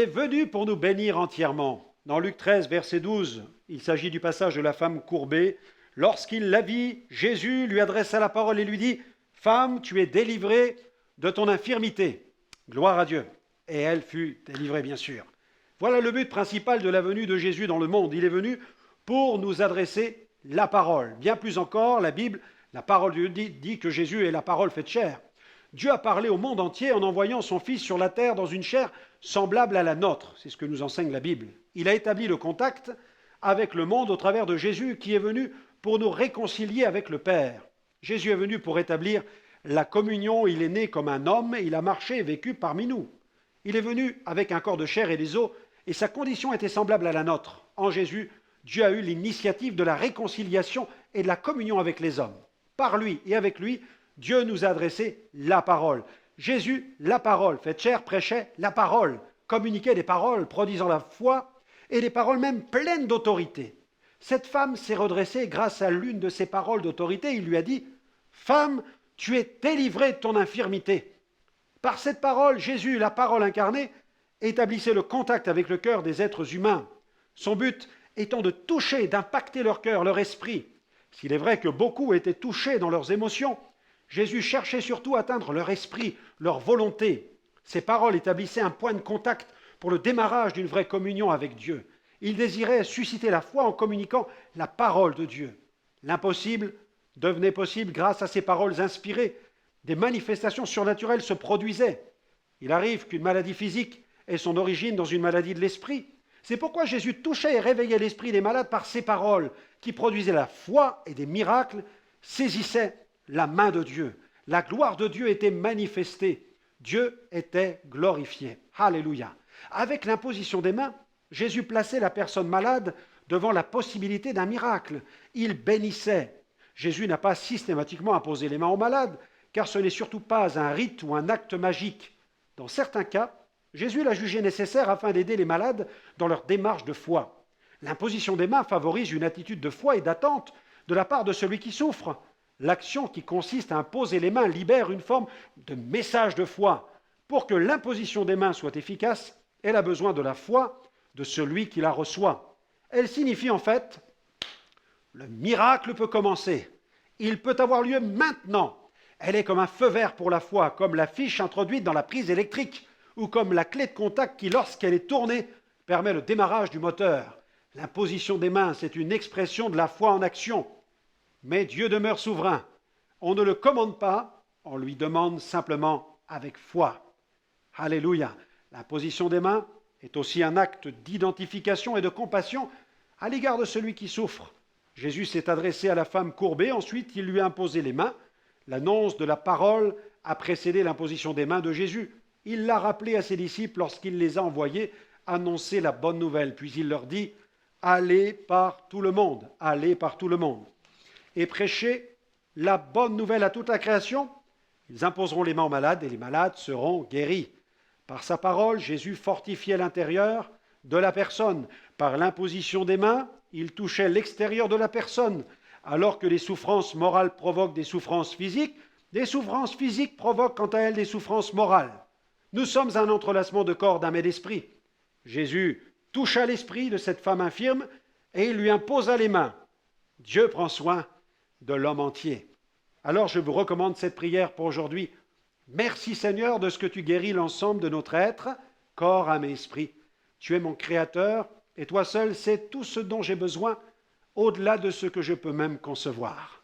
est venu pour nous bénir entièrement. Dans Luc 13, verset 12, il s'agit du passage de la femme courbée. Lorsqu'il la vit, Jésus lui adressa la parole et lui dit « Femme, tu es délivrée de ton infirmité. » Gloire à Dieu. Et elle fut délivrée, bien sûr. Voilà le but principal de la venue de Jésus dans le monde. Il est venu pour nous adresser la parole. Bien plus encore, la Bible, la parole de Dieu dit que Jésus est la parole faite chair. Dieu a parlé au monde entier en envoyant son Fils sur la terre dans une chair semblable à la nôtre. C'est ce que nous enseigne la Bible. Il a établi le contact avec le monde au travers de Jésus qui est venu pour nous réconcilier avec le Père. Jésus est venu pour établir la communion. Il est né comme un homme, il a marché et vécu parmi nous. Il est venu avec un corps de chair et des os et sa condition était semblable à la nôtre. En Jésus, Dieu a eu l'initiative de la réconciliation et de la communion avec les hommes. Par lui et avec lui, Dieu nous a adressé la parole. Jésus, la parole, faite chair, prêchait la parole, communiquait des paroles, produisant la foi et des paroles même pleines d'autorité. Cette femme s'est redressée grâce à l'une de ses paroles d'autorité. Il lui a dit « Femme, tu es délivrée de ton infirmité. » Par cette parole, Jésus, la parole incarnée, établissait le contact avec le cœur des êtres humains. Son but étant de toucher, d'impacter leur cœur, leur esprit. S'il est vrai que beaucoup étaient touchés dans leurs émotions, Jésus cherchait surtout à atteindre leur esprit, leur volonté. Ces paroles établissaient un point de contact pour le démarrage d'une vraie communion avec Dieu. Il désirait susciter la foi en communiquant la parole de Dieu. L'impossible devenait possible grâce à ces paroles inspirées. Des manifestations surnaturelles se produisaient. Il arrive qu'une maladie physique ait son origine dans une maladie de l'esprit. C'est pourquoi Jésus touchait et réveillait l'esprit des malades par ces paroles qui produisaient la foi et des miracles, saisissaient la main de Dieu. La gloire de Dieu était manifestée. Dieu était glorifié. Alléluia. Avec l'imposition des mains, Jésus plaçait la personne malade devant la possibilité d'un miracle. Il bénissait. Jésus n'a pas systématiquement imposé les mains aux malades, car ce n'est surtout pas un rite ou un acte magique. Dans certains cas, Jésus l'a jugé nécessaire afin d'aider les malades dans leur démarche de foi. L'imposition des mains favorise une attitude de foi et d'attente de la part de celui qui souffre. L'action qui consiste à imposer les mains libère une forme de message de foi. Pour que l'imposition des mains soit efficace, elle a besoin de la foi de celui qui la reçoit. Elle signifie en fait, le miracle peut commencer. Il peut avoir lieu maintenant. Elle est comme un feu vert pour la foi, comme la fiche introduite dans la prise électrique, ou comme la clé de contact qui, lorsqu'elle est tournée, permet le démarrage du moteur. L'imposition des mains, c'est une expression de la foi en action. Mais Dieu demeure souverain. On ne le commande pas, on lui demande simplement avec foi. Alléluia. L'imposition des mains est aussi un acte d'identification et de compassion à l'égard de celui qui souffre. Jésus s'est adressé à la femme courbée, ensuite il lui a imposé les mains. L'annonce de la parole a précédé l'imposition des mains de Jésus. Il l'a rappelé à ses disciples lorsqu'il les a envoyés annoncer la bonne nouvelle. Puis il leur dit « Allez par tout le monde, allez par tout le monde. » Et prêchez la bonne nouvelle à toute la création. Ils imposeront les mains aux malades et les malades seront guéris. Par sa parole, Jésus fortifiait l'intérieur de la personne. Par l'imposition des mains, il touchait l'extérieur de la personne. Alors que les souffrances morales provoquent des souffrances physiques provoquent quant à elles des souffrances morales. Nous sommes un entrelacement de corps, d'âme et d'esprit. Jésus toucha l'esprit de cette femme infirme et il lui imposa les mains. Dieu prend soin de l'homme entier. Alors je vous recommande cette prière pour aujourd'hui. Merci Seigneur de ce que tu guéris l'ensemble de notre être, corps, âme et esprit. Tu es mon Créateur et toi seul sais tout ce dont j'ai besoin, au-delà de ce que je peux même concevoir.